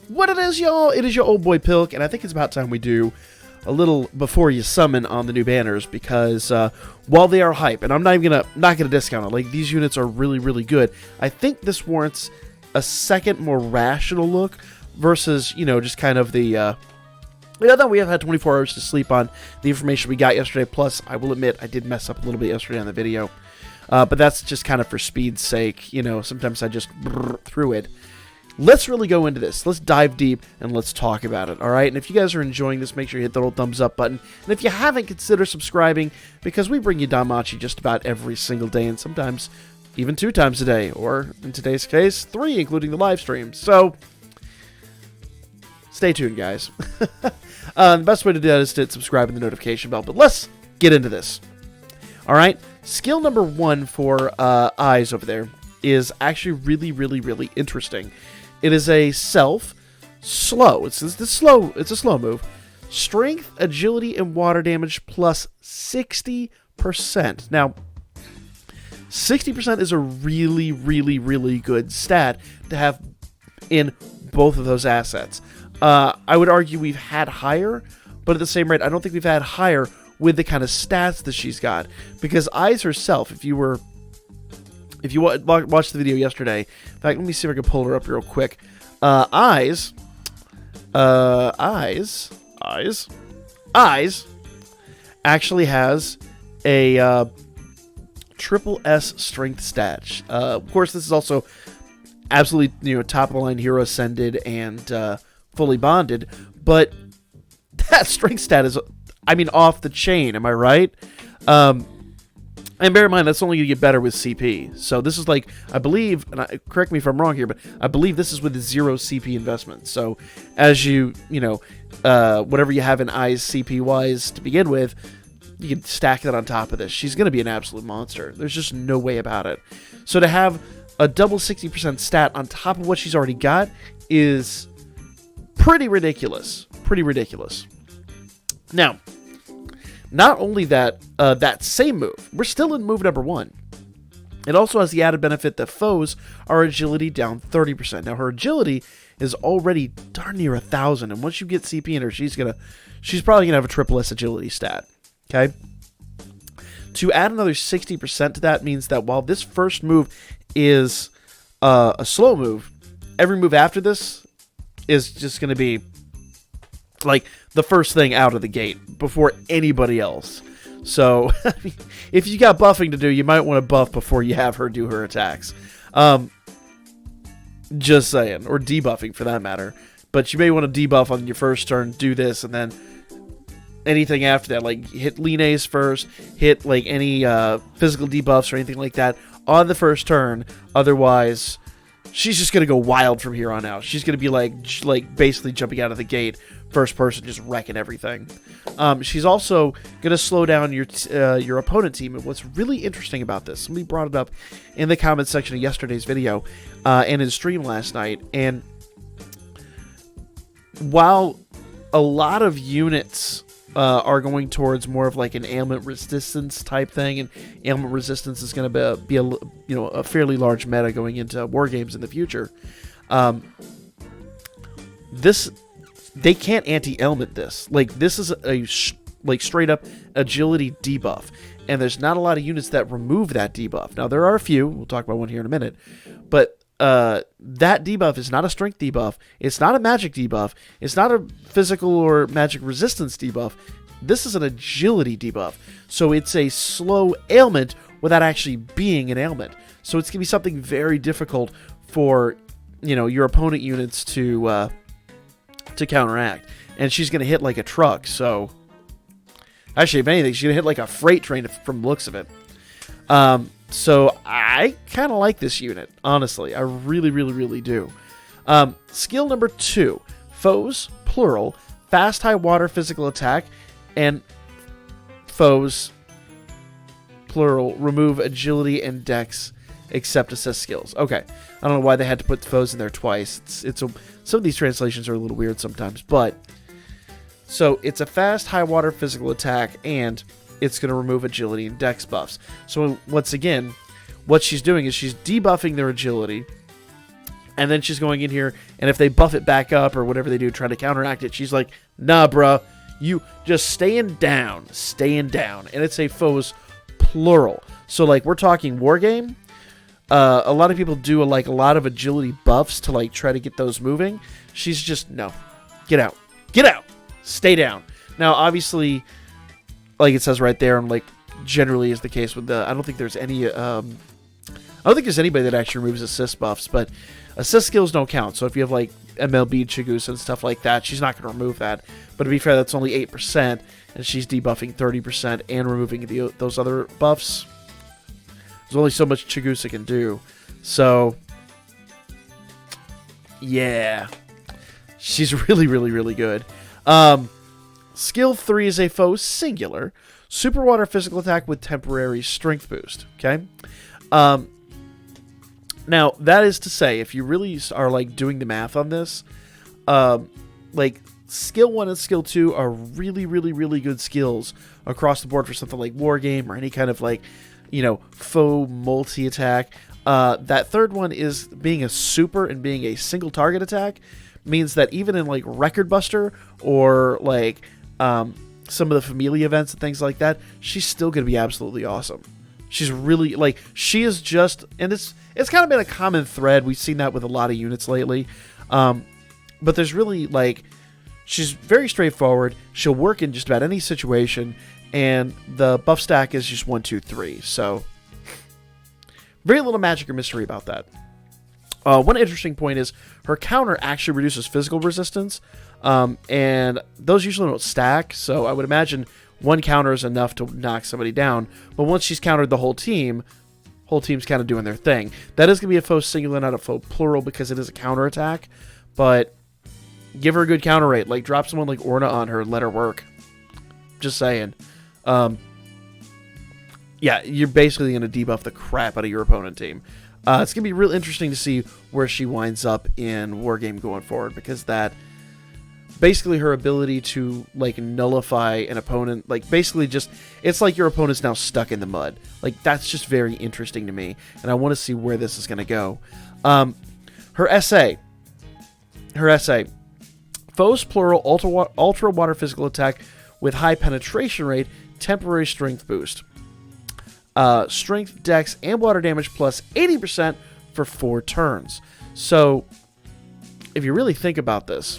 What it is, y'all? It is your old boy Pilk, and I think it's about time we do a little before you summon on the new banners, because while they are hype, and I'm not gonna discount it, like, these units are really, really good. I think this warrants a second, more rational look versus, you know, just kind of the that we have had 24 hours to sleep on the information we got yesterday. Plus, I will admit, I did mess up a little bit yesterday on the video, but that's just kind of for speed's sake. You know, sometimes I just through it. Let's really go into this. Let's dive deep and let's talk about it, all right? And if you guys are enjoying this, make sure you hit the little thumbs up button. And if you haven't, consider subscribing, because we bring you Danmachi just about every single day, and sometimes even 2 times a day, or in today's case, 3, including the live streams. So stay tuned, guys. The best way to do that is to subscribe and the notification bell. But let's get into this. All right, skill number 1 for eyes over there is actually really, really, really interesting. It is a slow. It's a slow move. Strength, agility, and water damage plus 60%. Now, 60% is a really, really, really good stat to have in both of those assets. I would argue we've had higher, but at the same rate, I don't think we've had higher with the kind of stats that she's got. Because Eyes herself, if you watched the video yesterday, in fact, let me see if I can pull her up real quick. Eyes actually has a triple S strength stat. Of course, this is also absolutely, you know, top of the line hero ascended and fully bonded, but that strength stat is, I mean, off the chain. Am I right? And bear in mind, that's only going to get better with CP. So this is like, I believe, and correct me if I'm wrong here, but I believe this is with a 0 CP investment. So as you know, whatever you have in Eyes CP-wise to begin with, you can stack that on top of this. She's going to be an absolute monster. There's just no way about it. So to have a double 60% stat on top of what she's already got is pretty ridiculous. Pretty ridiculous. Now, not only that, that same move, we're still in move number 1. It also has the added benefit that foes are agility down 30%. Now, her agility is already darn near 1,000, and once you get CP in her, she's probably gonna have a triple S agility stat. Okay. To add another 60% to that means that while this first move is a slow move, every move after this is just gonna be like the first thing out of the gate before anybody else. So if you got buffing to do, you might want to buff before you have her do her attacks. Just saying, or debuffing for that matter. But you may want to debuff on your first turn, do this, and then anything after that, like hit lean Ace first, hit like any physical debuffs or anything like that on the first turn. Otherwise, she's just gonna go wild from here on out. She's gonna be like basically jumping out of the gate, first person, just wrecking everything. She's also gonna slow down your opponent team. And what's really interesting about this, somebody brought it up in the comments section of yesterday's video and in stream last night. And while a lot of units are going towards more of like an ailment resistance type thing, and ailment resistance is going to be a fairly large meta going into war games in the future. They can't anti-ailment this. Like, this is a straight up agility debuff, and there's not a lot of units that remove that debuff. Now, there are a few. We'll talk about one here in a minute, but that debuff is not a strength debuff. It's not a magic debuff. It's not a physical or magic resistance debuff. This is an agility debuff. So it's a slow ailment without actually being an ailment. So it's going to be something very difficult for, you know, your opponent units to counteract. And she's going to hit like a truck. So actually, if anything, she's going to hit like a freight train from the looks of it. So I kind of like this unit, honestly. I really, really, really do. Skill number 2, foes, plural, fast high water physical attack, and foes, plural, remove agility and dex except assist skills. Okay, I don't know why they had to put foes in there twice. Some of these translations are a little weird sometimes, but so it's a fast high water physical attack, and it's going to remove agility and dex buffs. So once again, what she's doing is she's debuffing their agility, And then she's going in here, and if they buff it back up or whatever they do, try to counteract it, she's like, nah, bruh, you just staying down. And it's a foes plural. So, like, we're talking Wargame. A lot of people do, a lot of agility buffs to, like, try to get those moving. She's just, no. Get out. Stay down. Now, obviously, like it says right there, and, like, generally is the case with the... I don't think there's any... I don't think there's anybody that actually removes assist buffs, but assist skills don't count. So if you have, like, MLB, Chigusa, and stuff like that, she's not going to remove that. But to be fair, that's only 8%, and she's debuffing 30% and removing those other buffs. There's only so much Chigusa can do. So, yeah. She's really, really, really good. Skill 3 is a foe singular. Super water physical attack with temporary strength boost. Okay? Now, that is to say, if you really are, like, doing the math on this, like, skill 1 and skill 2 are really, really, really good skills across the board for something like Wargame or any kind of, like, you know, faux multi-attack. That third one is being a super and being a single target attack means that even in, like, Record Buster or, like, some of the Familia events and things like that, she's still going to be absolutely awesome. She's really, like, she is just, and it's kind of been a common thread. We've seen that with a lot of units lately. But there's really, like, she's very straightforward. She'll work in just about any situation, and the buff stack is just 1, 2, 3. So, very little magic or mystery about that. One interesting point is her counter actually reduces physical resistance, and those usually don't stack, so I would imagine one counter is enough to knock somebody down, but once she's countered the whole team's kind of doing their thing. That is going to be a foe singular, not a foe plural, because it is a counter attack, but give her a good counter rate. Like, drop someone like Orna on her and let her work. Just saying. Yeah, you're basically going to debuff the crap out of your opponent team. It's going to be real interesting to see where she winds up in Wargame going forward, because that... basically her ability to, like, nullify an opponent, like, basically just, it's like your opponent's now stuck in the mud. Like, that's just very interesting to me, and I want to see where this is going to go. Her essay, foes plural, ultra water physical attack with high penetration rate, temporary strength boost. Strength, dex, and water damage plus 80% for 4 turns. So, if you really think about this,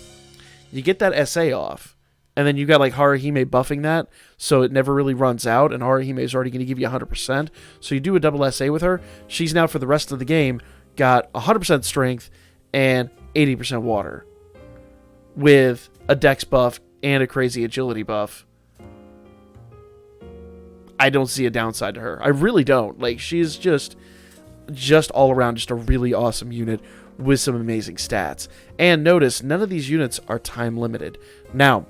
you get that SA off, and then you got, like, Haruhime buffing that, so it never really runs out, and Haruhime is already going to give you 100%. So you do a double SA with her. She's now, for the rest of the game, got 100% strength and 80% water, with a dex buff and a crazy agility buff. I don't see a downside to her. I really don't. Like, she's just all around just a really awesome unit with some amazing stats. And notice, none of these units are time limited. Now,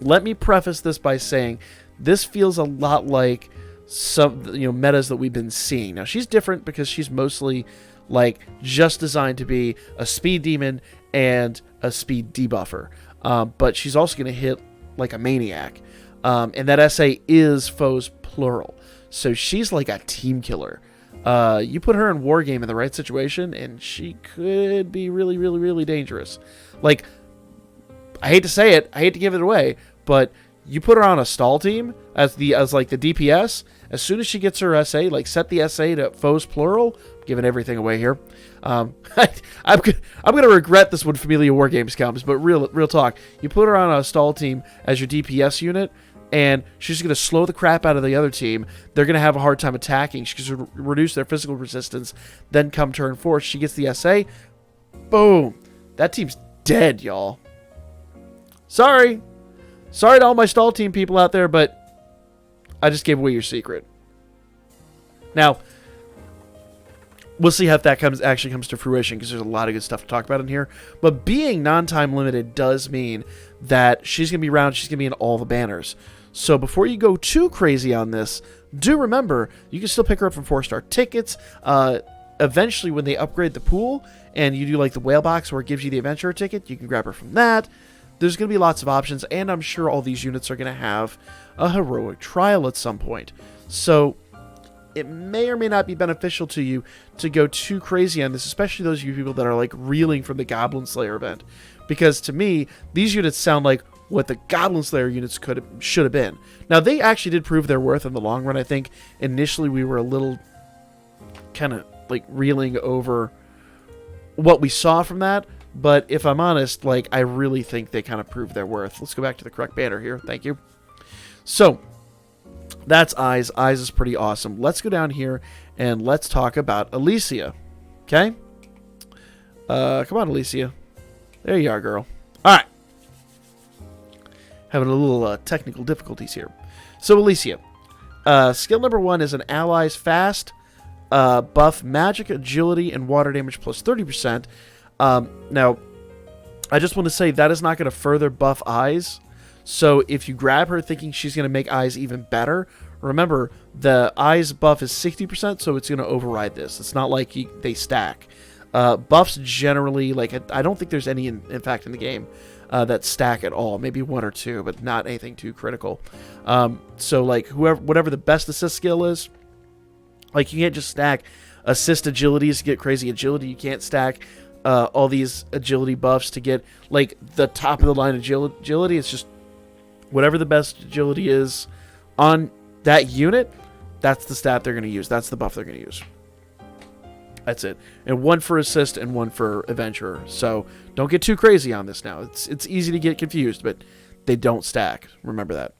let me preface this by saying this feels a lot like some, metas that we've been seeing. Now, she's different because she's mostly, like, just designed to be a speed demon and a speed debuffer. But she's also going to hit like a maniac. And that SA is foes plural. So she's like a team killer. You put her in Wargame in the right situation, and she could be really, really, really dangerous. Like, I hate to say it, I hate to give it away, but you put her on a stall team as like the DPS. As soon as she gets her SA, like, set the SA to foes plural. I'm giving everything away here. I'm gonna regret this when Familia Wargames comes, but real talk. You put her on a stall team as your DPS unit, and she's going to slow the crap out of the other team. They're going to have a hard time attacking. She's going to reduce their physical resistance. Then come turn 4, she gets the SA. Boom. That team's dead, y'all. Sorry to all my stall team people out there, but I just gave away your secret. Now, we'll see how that actually comes to fruition, because there's a lot of good stuff to talk about in here. But being non-time limited does mean that she's going to be around. She's going to be in all the banners. So before you go too crazy on this, do remember, you can still pick her up from 4-star tickets. Eventually, when they upgrade the pool and you do like the whale box where it gives you the adventurer ticket, you can grab her from that. There's going to be lots of options, and I'm sure all these units are going to have a heroic trial at some point. So it may or may not be beneficial to you to go too crazy on this, especially those of you people that are like reeling from the Goblin Slayer event. Because to me, these units sound like what the Goblin Slayer units should have been. Now, they actually did prove their worth in the long run. I think initially we were a little kind of like reeling over what we saw from that. But if I'm honest, like, I really think they kind of proved their worth. Let's go back to the correct banner here. Thank you. So, that's Eyes. Eyes is pretty awesome. Let's go down here and let's talk about Alicia. Okay? Come on, Alicia. There you are, girl. All right. Having a little technical difficulties here. So, Alicia. Skill number 1 is an ally's fast buff magic, agility, and water damage plus 30%. Now, I just want to say that is not going to further buff Eyes. So if you grab her thinking she's going to make Eyes even better, remember the Eyes buff is 60%, so it's going to override this. It's not like they stack. Buffs generally, like, I don't think there's any, in fact, in the game that stack at all. Maybe 1 or 2, but not anything too critical. So, like, whatever the best assist skill is, like, you can't just stack assist agilities to get crazy agility. You can't stack all these agility buffs to get, like, the top of the line agility. It's just whatever the best agility is on that unit, that's the stat they're going to use. That's the buff they're going to use. That's it. And 1 for assist and 1 for adventurer. So don't get too crazy on this now. It's easy to get confused, but they don't stack. Remember that.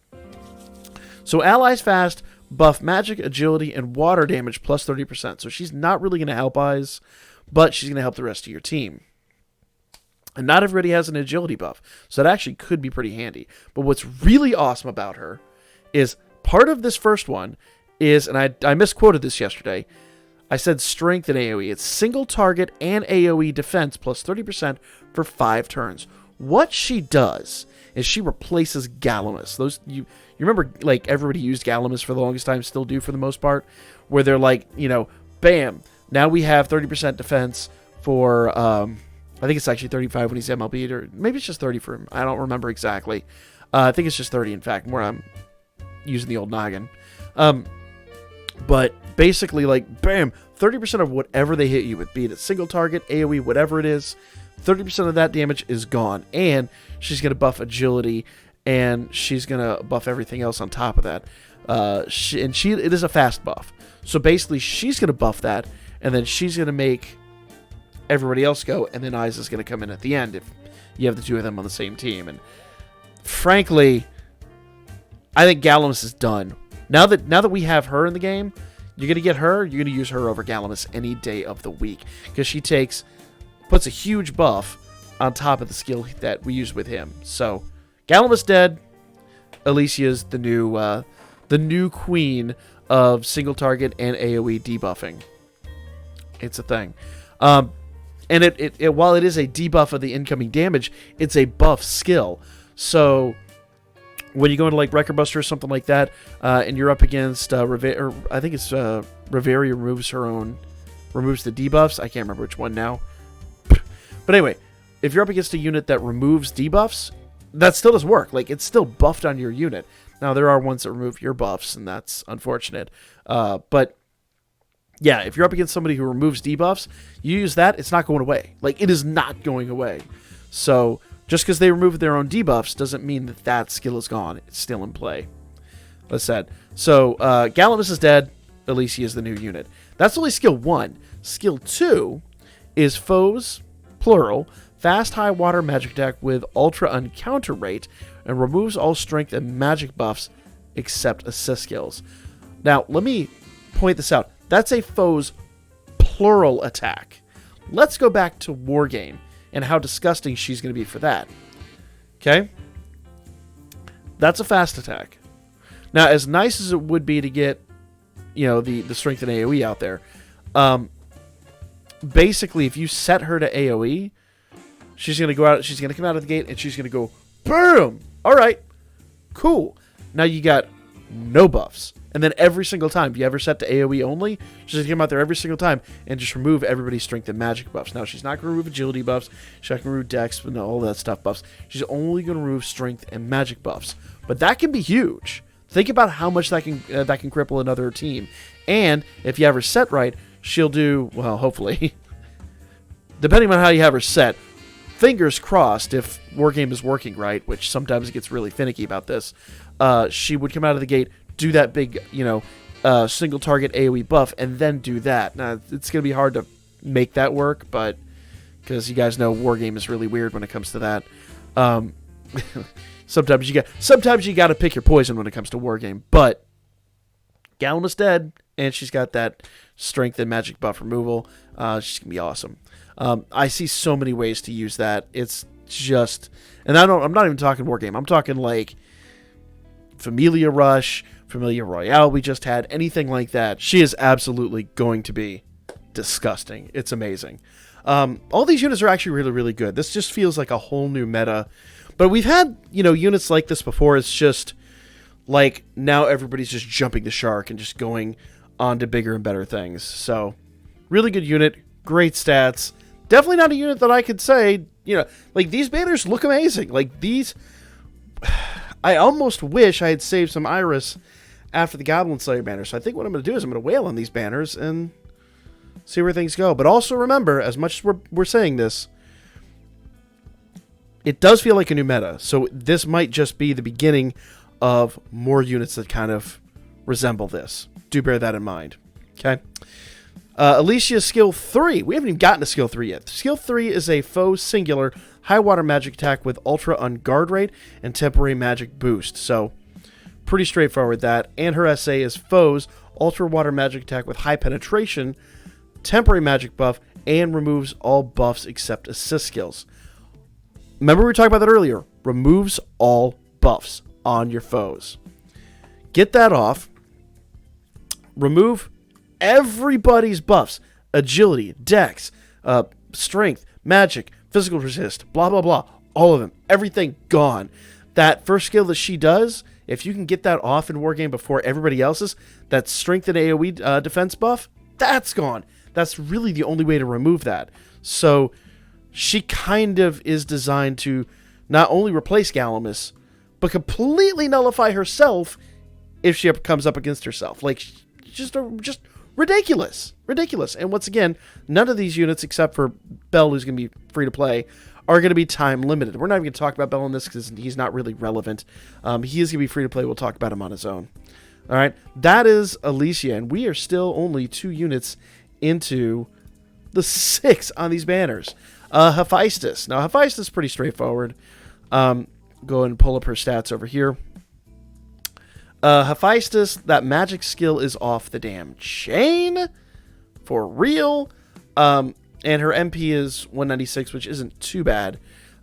So allies fast, buff magic, agility, and water damage plus 30%. So she's not really going to help Eyes, but she's going to help the rest of your team. And not everybody has an agility buff, so that actually could be pretty handy. But what's really awesome about her is part of this first one is, and I misquoted this yesterday, I said strength and AoE. It's single target and AoE defense plus 30% for 5 turns. What she does is she replaces Gallimimus. You remember, like, everybody used Gallimimus for the longest time, still do for the most part, where they're like, bam, now we have 30% defense for, I think it's actually 35 when he's MLB'd, or maybe it's just 30 for him. I don't remember exactly. I think it's just 30, in fact, where I'm using the old noggin. But basically, like, bam, 30% of whatever they hit you with, be it a single target, AoE, whatever it is, 30% of that damage is gone. And she's going to buff agility, and she's going to buff everything else on top of that. It is a fast buff. So basically, she's going to buff that, and then she's going to make everybody else go, and then Eyes is going to come in at the end if you have the 2 of them on the same team. And frankly, I think Gallimimus is done. Now that we have her in the game, you're going to get her, you're going to use her over Gallimimus any day of the week, because she puts a huge buff on top of the skill that we use with him. So, Gallimimus dead, Alicia's the new queen of single target and AoE debuffing. It's a thing. And while it is a debuff of the incoming damage, it's a buff skill. So when you go into like Wrecker Buster or something like that, and you're up against I think it's Reverie removes the debuffs. I can't remember which one now. But anyway, if you're up against a unit that removes debuffs, that still does work. Like, it's still buffed on your unit. Now, there are ones that remove your buffs, and that's unfortunate. But yeah, if you're up against somebody who removes debuffs, you use that, it's not going away. Like, it is not going away. So, just because they remove their own debuffs doesn't mean that skill is gone. It's still in play. That's sad. So, Gallimimus is dead. Alicia is the new unit. That's only skill 1. Skill 2 is foes, plural, fast high water magic attack with ultra uncounter rate, and removes all strength and magic buffs except assist skills. Now, let me point this out. That's a foe's plural attack. Let's go back to Wargame and how disgusting she's going to be for that. Okay? That's a fast attack. Now, as nice as it would be to get, the strength and AoE out there, basically, if you set her to AoE, she's going to go out, she's going to come out of the gate, and she's going to go, boom! All right, cool. Now you got no buffs. And then every single time, if you ever set to AoE only, she's going to come out there every single time and just remove everybody's strength and magic buffs. Now, she's not going to remove agility buffs. She's not going to remove dex and all that stuff buffs. She's only going to remove strength and magic buffs. But that can be huge. Think about how much that can cripple another team. And if you have her set right, she'll do, well, hopefully, depending on how you have her set, fingers crossed if Wargame is working right, which sometimes it gets really finicky about this, she would come out of the gate, do that big, single target AoE buff, and then do that. Now, it's going to be hard to make that work, but because you guys know Wargame is really weird when it comes to that. Sometimes you got to pick your poison when it comes to Wargame, but Gallimus dead, and she's got that strength and magic buff removal. She's gonna be awesome. I see so many ways to use that. It's just, and I'm not even talking Wargame. I'm talking like Familia Rush, Familia Royale we just had, anything like that. She is absolutely going to be disgusting. It's amazing. All these units are actually really, really good. This just feels like a whole new meta. But we've had, units like this before. It's just like now everybody's just jumping the shark and just going on to bigger and better things. So, really good unit, great stats. Definitely not a unit that I could say, like these banners look amazing. Like these, I almost wish I had saved some Iris after the Goblin Slayer banner. So I think what I'm going to do is I'm going to wail on these banners and see where things go. But also remember, as much as we're saying this, it does feel like a new meta, so this might just be the beginning of more units that kind of resemble this. Do bear that in mind. Okay. Alicia skill 3. We haven't even gotten to skill 3 yet. Skill 3 is a foe singular high water magic attack with ultra on guard rate and temporary magic boost. So pretty straightforward that. And her SA is foes ultra water magic attack with high penetration, temporary magic buff, and removes all buffs except assist skills. Remember we were talking about that earlier. Removes all buffs on your foes. Get that off. Remove everybody's buffs. Agility, dex, strength, magic, physical resist, blah, blah, blah. All of them. Everything gone. That first skill that she does, if you can get that off in Wargame before everybody else's, that strength and AoE defense buff, that's gone. That's really the only way to remove that. So she kind of is designed to not only replace Gallimus, but completely nullify herself if she ever comes up against herself. Like, just ridiculous. Ridiculous. And once again, none of these units, except for Bell, who's going to be free to play, are going to be time limited. We're not even going to talk about Bell in this because he's not really relevant. He is going to be free to play. We'll talk about him on his own. All right. That is Alicia, and we are still only 2 units into the 6 on these banners. Hephaestus. Now, Hephaestus is pretty straightforward. Go ahead and pull up her stats over here. Hephaestus, that magic skill is off the damn chain. For real. And her MP is 196, which isn't too bad.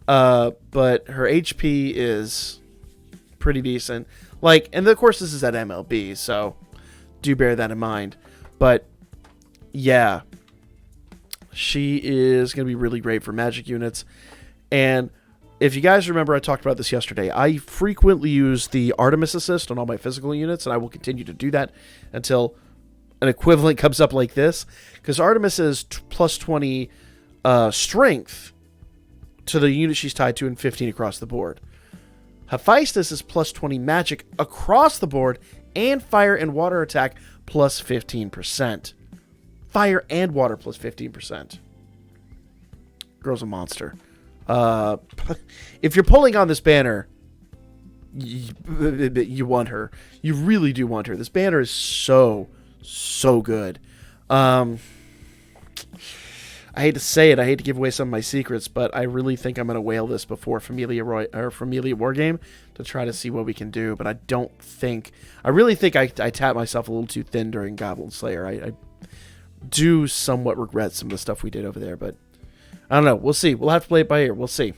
But her HP is pretty decent. Like, and of course this is at MLB, so do bear that in mind. But, yeah. She is going to be really great for magic units. And if you guys remember, I talked about this yesterday. I frequently use the Artemis assist on all my physical units, and I will continue to do that until an equivalent comes up like this. Because Artemis is plus 20 strength to the unit she's tied to and 15 across the board. Hephaestus is plus 20 magic across the board and fire and water attack plus 15%. Fire and water plus 15%. Girl's a monster. If you're pulling on this banner, you want her. You really do want her. This banner is so good. I hate to say it. I hate to give away some of my secrets, but I really think I'm going to whale this before Familia Wargame to try to see what we can do. But I really think I tapped myself a little too thin during Goblin Slayer. I do somewhat regret some of the stuff we did over there, but I don't know. We'll see. We'll have to play it by ear. We'll see.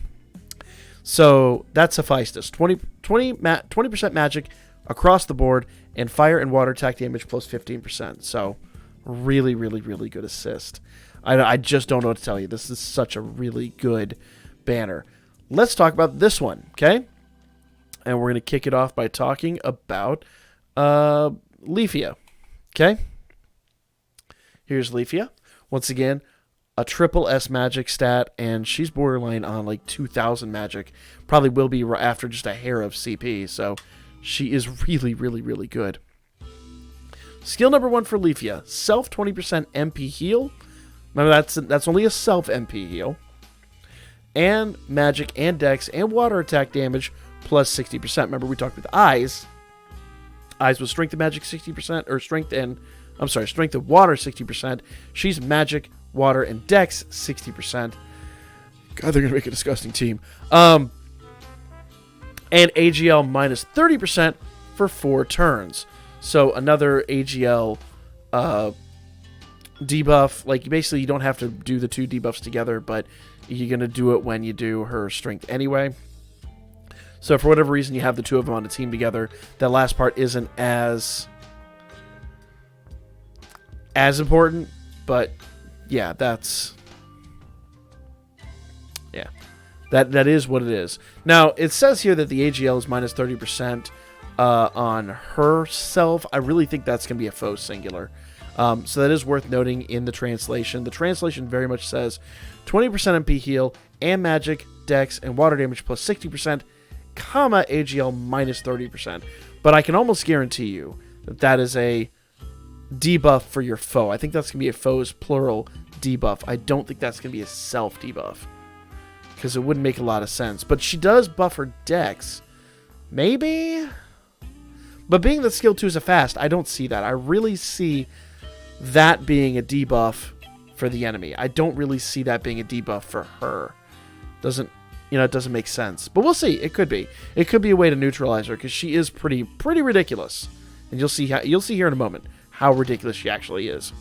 So that's Hephaestus. 20% magic across the board and fire and water attack damage plus 15%. So really, really, really good assist. I just don't know what to tell you. This is such a really good banner. Let's talk about this one, okay? And we're going to kick it off by talking about Leafy, okay? Here's Leafy. Once again, a triple S magic stat, and she's borderline on like 2,000 magic. Probably will be after just a hair of CP, so She is really, really, really good. Skill number 1 for Leafy, self 20% MP heal. Remember, that's only a self MP heal. And magic and dex and water attack damage plus 60%. Remember, we talked with Eyes. Eyes was strength and magic 60%, or strength and water 60%. She's magic, water, and dex 60%. God, they're going to make a disgusting team. And AGL minus 30% for 4 turns. So another AGL debuff. Like, basically, you don't have to do the 2 debuffs together, but you're going to do it when you do her strength anyway. So for whatever reason, you have the 2 of them on a team together. That last part isn't as important, but yeah, that is what it is. Now, it says here that the AGL is minus 30% on herself. I really think that's going to be a faux singular. So that is worth noting in the translation. The translation very much says 20% MP heal and magic, dex, and water damage plus 60%, comma, AGL minus 30%. But I can almost guarantee you that that is a debuff for your foe. I think that's going to be a foe's plural debuff. I don't think that's going to be a self debuff, because it wouldn't make a lot of sense. But she does buff her dex. Maybe? But being that skill 2 is a fast, I don't see that. I really see that being a debuff for the enemy. I don't really see that being a debuff for her. It doesn't make sense. But we'll see. It could be. It could be a way to neutralize her, because she is pretty ridiculous. And you'll see here in a moment how ridiculous she actually is.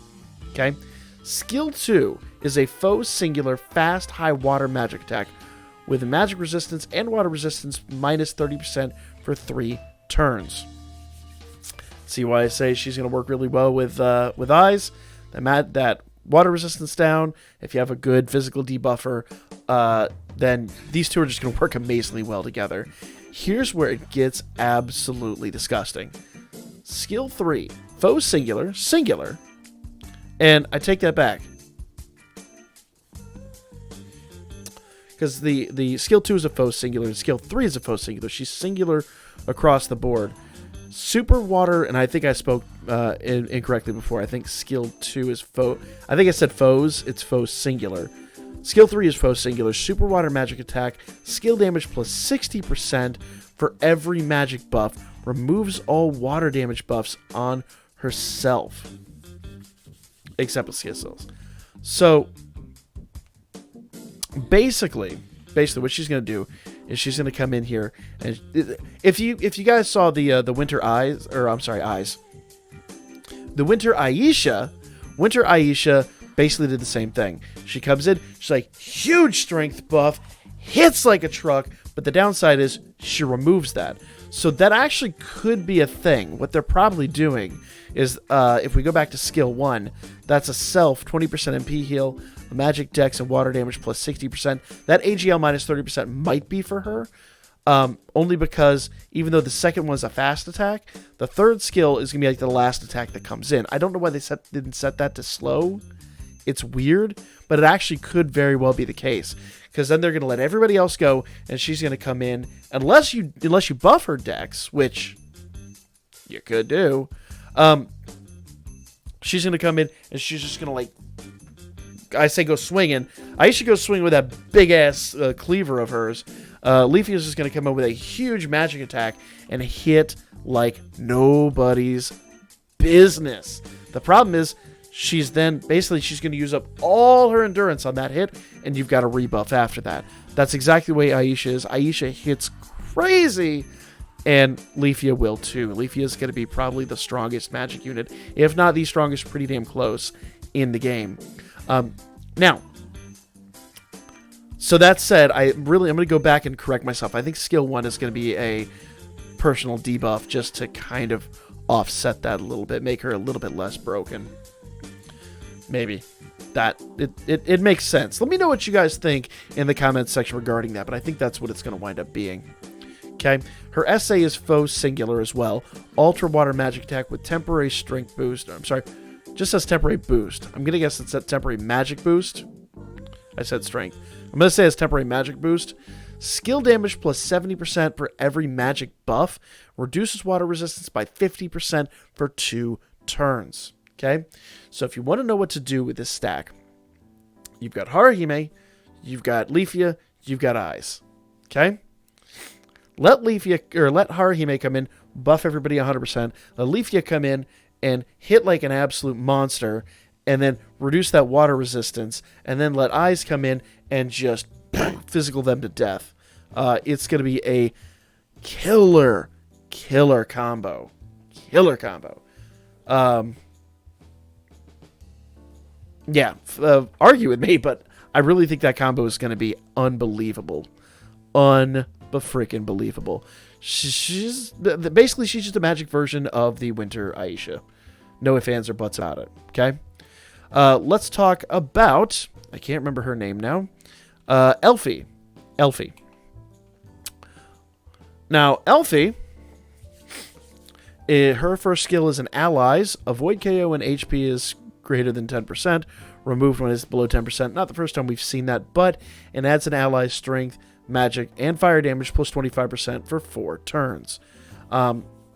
Okay? Skill 2 is a faux singular fast high water magic attack with magic resistance and water resistance minus 30% for 3 turns. See why I say she's going to work really well with Eyes. That water resistance down. If you have a good physical debuffer, then these 2 are just going to work amazingly well together. Here's where it gets absolutely disgusting. Skill 3, faux singular, and I take that back, because the skill 2 is a faux singular, and skill 3 is a faux singular. She's singular across the board. Super water, and I think I spoke incorrectly before. I think skill 2 is faux. I think I said faux. It's faux singular. Skill 3 is faux singular. Super water magic attack. Skill damage plus 60% for every magic buff. Removes all water damage buffs on herself, except with skills. So basically what she's going to do is she's going to come in here, and if you guys saw the Winter Eyes, the Winter Aisha basically did the same thing. She comes in, she's like, huge strength buff, hits like a truck, but the downside is she removes that. So that actually could be a thing. What they're probably doing is, if we go back to skill 1, that's a self 20% MP heal, a magic dex, and water damage plus 60%. That AGL minus 30% might be for her, only because even though the second one's a fast attack, the third skill is going to be like the last attack that comes in. I don't know why they didn't set that to slow. It's weird, but it actually could very well be the case, because then they're going to let everybody else go, and she's going to come in, unless you buff her dex, which you could do. She's going to come in, and she's just going to, like, I say go swinging. I used to go swing with that big-ass cleaver of hers. Leafy is just going to come in with a huge magic attack and hit like nobody's business. The problem is, she's going to use up all her endurance on that hit, and you've got a rebuff after that. That's exactly the way Aisha is. Aisha hits crazy, and Leafy will too. Leafy is going to be probably the strongest magic unit, if not the strongest, pretty damn close in the game. Now, so that said, I'm going to go back and correct myself. I think skill 1 is going to be a personal debuff, just to kind of offset that a little bit, make her a little bit less broken. Maybe that it makes sense. Let me know what you guys think in the comments section regarding that, but I think that's what it's going to wind up being. Okay, her essay is faux singular as well. Ultra water magic attack with temporary strength boost. I'm sorry, just says temporary boost. I'm gonna guess it's a temporary magic boost. I said strength. I'm gonna say it's temporary magic boost. Skill damage plus 70% for every magic buff. Reduces water resistance by 50% for 2 turns. Okay? So if you want to know what to do with this stack, you've got Haruhime, you've got Leafy, you've got Eyes. Okay? Let Haruhime come in, buff everybody 100%. Let Leafy come in and hit like an absolute monster, and then reduce that water resistance, and then let Eyes come in and just physical them to death. It's going to be a killer combo. Argue with me, but I really think that combo is going to be unbelievable. Unfreaking believable. She's just a magic version of the Winter Aisha. No ifs, ands, or buts about it. Okay? Let's talk about... I can't remember her name now. Elfie. Now, Elfie... her first skill is an Allies. Avoid KO when HP is greater than 10%. Remove when it's below 10%. Not the first time we've seen that, but it adds an Ally's strength, magic, and fire damage plus 25% for 4 turns.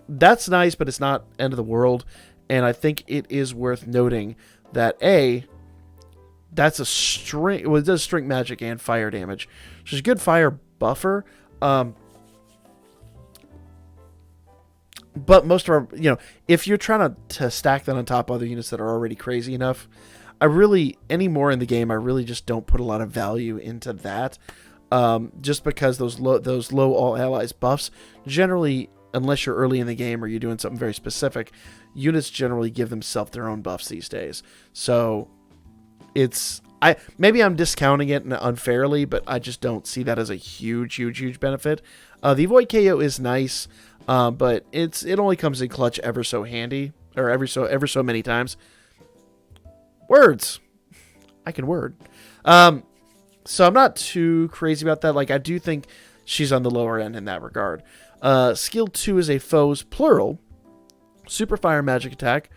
That's nice, but it's not end of the world. And I think it is worth noting that that's a string. Well, it does strength magic and fire damage. She's a good fire buffer. But most of our, if you're trying to stack that on top of other units that are already crazy enough, anymore in the game, I really just don't put a lot of value into that. Just because those low all allies buffs, generally, unless you're early in the game or you're doing something very specific, units generally give themselves their own buffs these days. So maybe I'm discounting it unfairly, but I just don't see that as a huge benefit. The Avoid KO is nice. But it only comes in clutch ever so handy, or ever so many times. Words. I can word. So I'm not too crazy about that. Like, I do think she's on the lower end in that regard. Skill 2 is a foe's plural. Super fire magic attack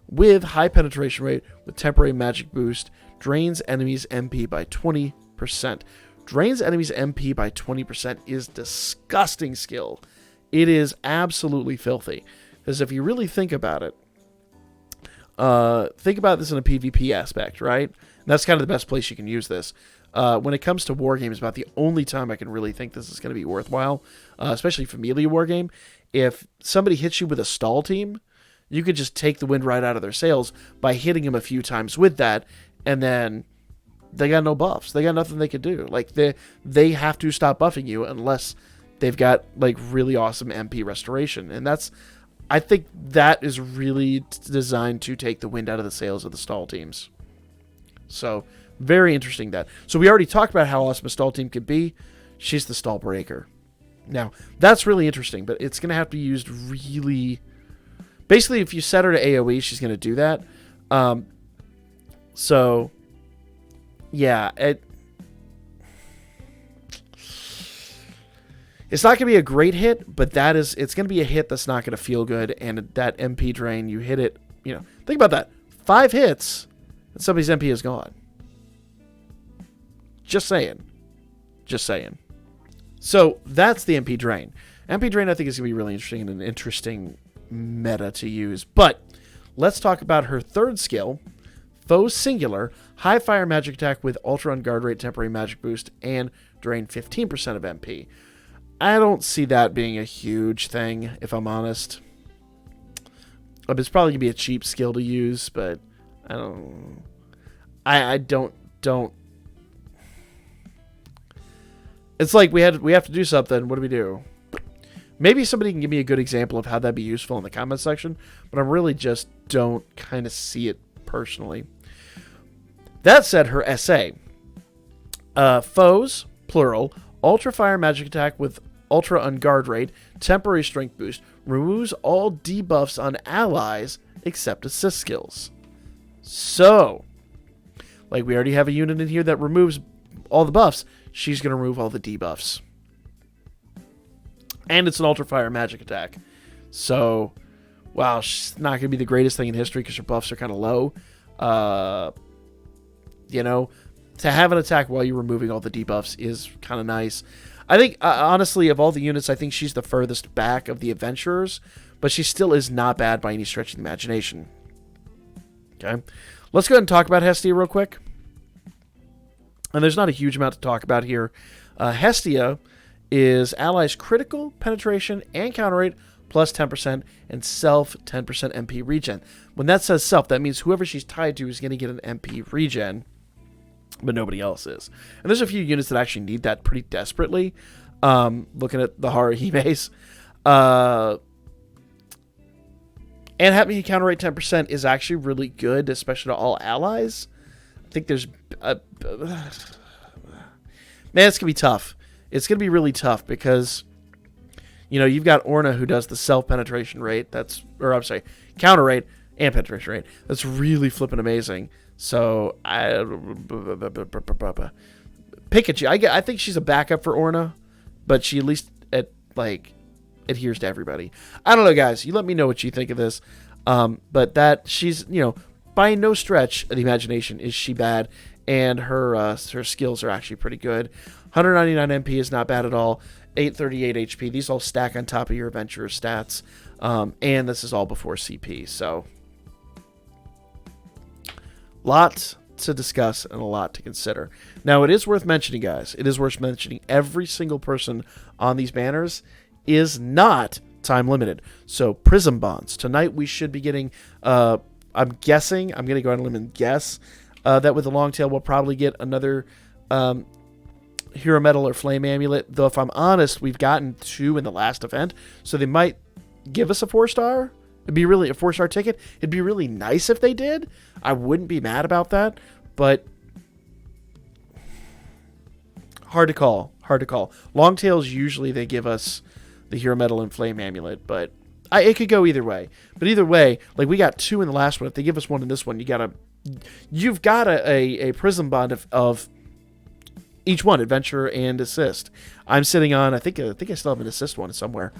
with high penetration rate with temporary magic boost. Drains enemies MP by 20%. Drains enemies MP by 20% is disgusting skill. It is absolutely filthy. Because if you really think about it, think about this in a PvP aspect, right? And that's kind of the best place you can use this. When it comes to war games, about the only time I can really think this is going to be worthwhile, especially Familia war game, if somebody hits you with a stall team, you could just take the wind right out of their sails by hitting them a few times with that, and then they got no buffs. They got nothing they could do. Like, they have to stop buffing you unless they've got like really awesome MP restoration. And I think that is really designed to take the wind out of the sails of the stall teams. So very interesting that. So we already talked about how awesome a stall team could be. She's the stall breaker. Now that's really interesting, but it's going to have to be used really... Basically, if you set her to AoE, she's going to do that. So yeah, it's not going to be a great hit, but it's going to be a hit that's not going to feel good. And that MP drain, you hit it, think about that. 5 hits, and somebody's MP is gone. Just saying. So that's the MP drain. MP drain, I think, is going to be really interesting and an interesting meta to use. But let's talk about her third skill, Foe's Singular, high fire magic attack with ultra on guard rate, temporary magic boost, and drain 15% of MP. I don't see that being a huge thing, if I'm honest. It's probably going to be a cheap skill to use, but I don't... It's like we have to do something. What do we do? Maybe somebody can give me a good example of how that'd be useful in the comment section, but I really just don't kind of see it personally. That said, her SA. Foes, plural, ultra fire magic attack with ultra on guard rate, temporary strength boost, removes all debuffs on allies except assist skills. So, like we already have a unit in here that removes all the buffs, she's going to remove all the debuffs. And it's an ultra fire magic attack. So, wow, she's not going to be the greatest thing in history because her buffs are kind of low. To have an attack while you're removing all the debuffs is kind of nice. I think, honestly, of all the units, I think she's the furthest back of the adventurers, but she still is not bad by any stretch of the imagination. Okay, let's go ahead and talk about Hestia real quick. And there's not a huge amount to talk about here. Hestia is allies critical, penetration, and counter rate plus 10% and self 10% MP regen. When that says self, that means whoever she's tied to is going to get an MP regen, but nobody else is. And there's a few units that actually need that pretty desperately. Looking at the Haruhimes. And having a counter rate 10% is actually really good, especially to all allies. I think there's... man, it's going to be tough. It's going to be really tough because, you know, you've got Orna who does the self-penetration rate. Counter rate and penetration rate. That's really flipping amazing. So, Pikachu. I think she's a backup for Orna, but she at least, adheres to everybody. I don't know, guys. You let me know what you think of this. But that she's, you know, by no stretch of the imagination is she bad, and her skills are actually pretty good. 199 MP is not bad at all. 838 HP. These all stack on top of your adventurer stats, and this is all before CP. So, lots to discuss and a lot to consider. Now, it is worth mentioning, guys. It is worth mentioning every single person on these banners is not time limited. So prism bonds. Tonight we should be getting, I'm guessing, I'm going to go out on a limb and guess, that with the long tail we'll probably get another Hero Medal or Flame Amulet. Though if I'm honest, we've gotten 2 in the last event. So they might give us a 4-star. It'd be really a 4-star ticket. It'd be really nice if they did. I wouldn't be mad about that. But hard to call. Hard to call. Long tails usually they give us the Hero Medal and Flame Amulet, but it could go either way. But either way, like we got 2 in the last one. If they give us 1 in this one, you've got a prism bond of each one, adventure and assist. I'm sitting on, I think I still have an assist one somewhere.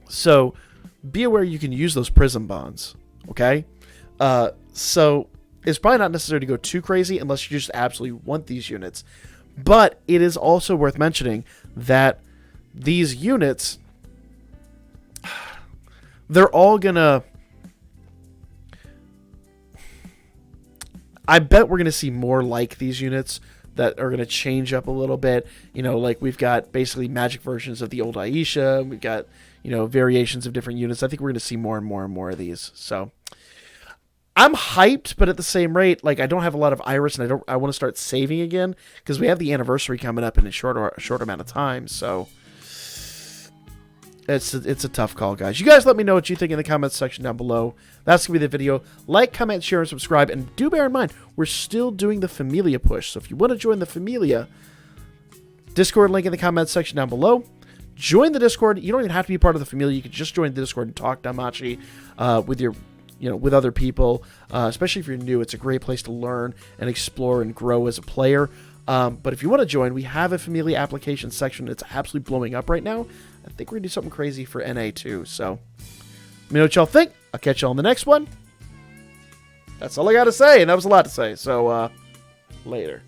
So be aware you can use those prism bonds. Okay, so it's probably not necessary to go too crazy unless you just absolutely want these units. But it is also worth mentioning that these units, they're all gonna... I bet we're gonna see more like these units that are gonna change up a little bit. You know, like we've got basically magic versions of the old Alicia. We've got, you know, variations of different units. I think we're gonna see more and more and more of these. So I'm hyped, but at the same rate, like I don't have a lot of Iris, and I want to start saving again because we have the anniversary coming up in a short amount of time. So it's a tough call, guys. You guys let me know what you think in the comments section down below. That's going to be the video. Like, comment, share, and subscribe. And do bear in mind, we're still doing the Familia push. So if you want to join the Familia, Discord link in the comments section down below. Join the Discord. You don't even have to be part of the Familia. You can just join the Discord and talk Danmachi with your, you know, with other people. Especially if you're new, it's a great place to learn and explore and grow as a player. But if you want to join, we have a Familia application section that's absolutely blowing up right now. I think we're going to do something crazy for NA too. So, let me know what y'all think. I'll catch y'all on the next one. That's all I got to say, and that was a lot to say. So, later.